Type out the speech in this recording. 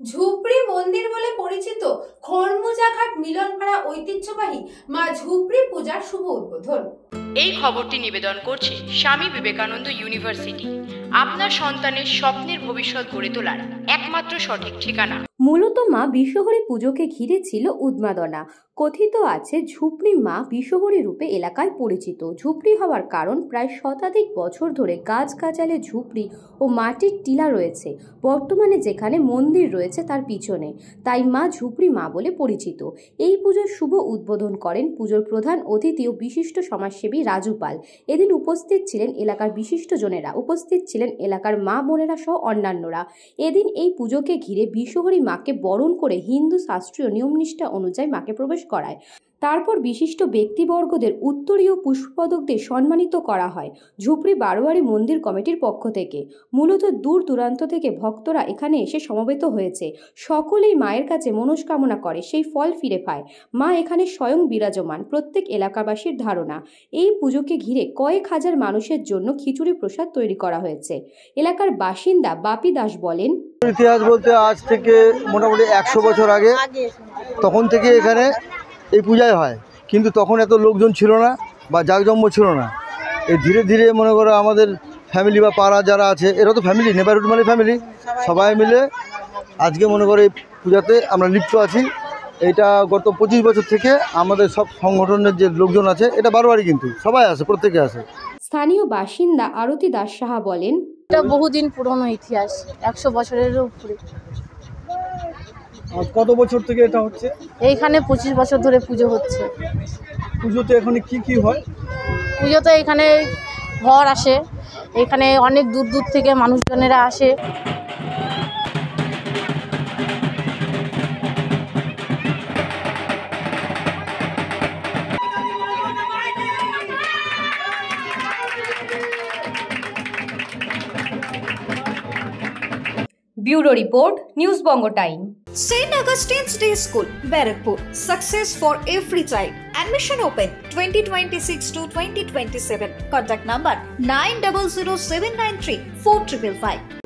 ঝুপড়ি মন্দির বলে পরিচিত খড়মুজাঘাট মিলনপাড়া ঐতিহ্যবাহী মা ঝুপড়ি পূজার শুভ উদ্বোধন। এই খবরটি নিবেদন করছে স্বামী বিবেকানন্দ ইউনিভার্সিটি, আপনার সন্তানের স্বপ্নের ভবিষ্যৎ গড়ে তোলার একমাত্র সঠিক ঠিকানা। মূলত মা বিশ্বহরী পুজোকে ঘিরে ছিল উন্মাদনা। কথিত আছে ঝুপড়ি মা বিশ্বহরী রূপে এলাকায় পরিচিত। ঝুপড়ি হওয়ার কারণ প্রায় শতাধিক বছর ধরে গাছগাছালে ঝুপড়ি ও মাটির টিলা রয়েছে। বর্তমানে যেখানে মন্দির রয়েছে তার পিছনে, তাই মা ঝুপড়ি মা বলে পরিচিত। এই পুজোর শুভ উদ্বোধন করেন পুজোর প্রধান অতিথি ও বিশিষ্ট সমাজসেবী রাজু পাল। এদিন উপস্থিত ছিলেন এলাকার বিশিষ্টজনেরা, উপস্থিত ছিলেন এলাকার মা বোনেরা সহ অন্যান্যরা। এদিন এই পুজোকে ঘিরে বিশ্বহরী মাকে বরণ করে হিন্দু শাস্ত্রীয় নিয়মনিষ্ঠা অনুযায়ী মাকে প্রবেশ করায়। তারপর বিশিষ্ট ব্যক্তিবর্গদের উত্তরীয় পুষ্পপদক দিয়ে সম্মানিত করা হয় ঝুপড়ি বারোয়ারি মন্দির কমিটির পক্ষ থেকে। মূলত দূর দূরান্ত থেকে ভক্তরা এখানে এসে সমবেত হয়েছে। সকলেই মায়ের কাছে মনস্কামনা করে, সেই ফল ফিরে পায়। মা এখানে স্বয়ং বিরাজমান। প্রত্যেক এলাকাবাসীর ধারণা, এই পুজোকে ঘিরে কয়েক হাজার মানুষের জন্য খিচুড়ি প্রসাদ তৈরি করা হয়েছে। এলাকার বাসিন্দা বাপি দাস বলেন, ইতিহাস বলতে আজ থেকে মোটামুটি 100 বছর আগে, তখন থেকে এখানে এই পূজায় হয়, কিন্তু তখন এত লোকজন ছিল না বা জাঁকজম্য ছিল না। এই ধীরে ধীরে মনে করো আমাদের ফ্যামিলি বা পাড়া যারা আছে, এরা তো ফ্যামিলি, নেবারহুড মানে ফ্যামিলি, সবাই মিলে আজকে মনে করো এই পূজাতে আমরা লিপ্ত আছি। এটা গত 25 বছর থেকে আমাদের সব সংগঠনের যে লোকজন আছে, এটা বারবারই কিন্তু সবাই আসে, প্রত্যেকে আসে। স্থানীয় বাসিন্দা আরতি দাস সাহা বলেন, এটা বহুদিন পুরনো ইতিহাস, 100 বছরেরও উপরে। কত বছর থেকে এটা হচ্ছে? এইখানে 25 বছর ধরে পুজো হচ্ছে। পুজোতে এখানে কি কি হয়? পুজোতে এখানে ঘর আসে, এখানে অনেক দূর দূর থেকে মানুষজনেরা আসে। Bureau report, news Banga time. St. Augustine's Day School, Barakpur. Success for every child. Admission open 2026 to 2027. Contact number 900793 4555.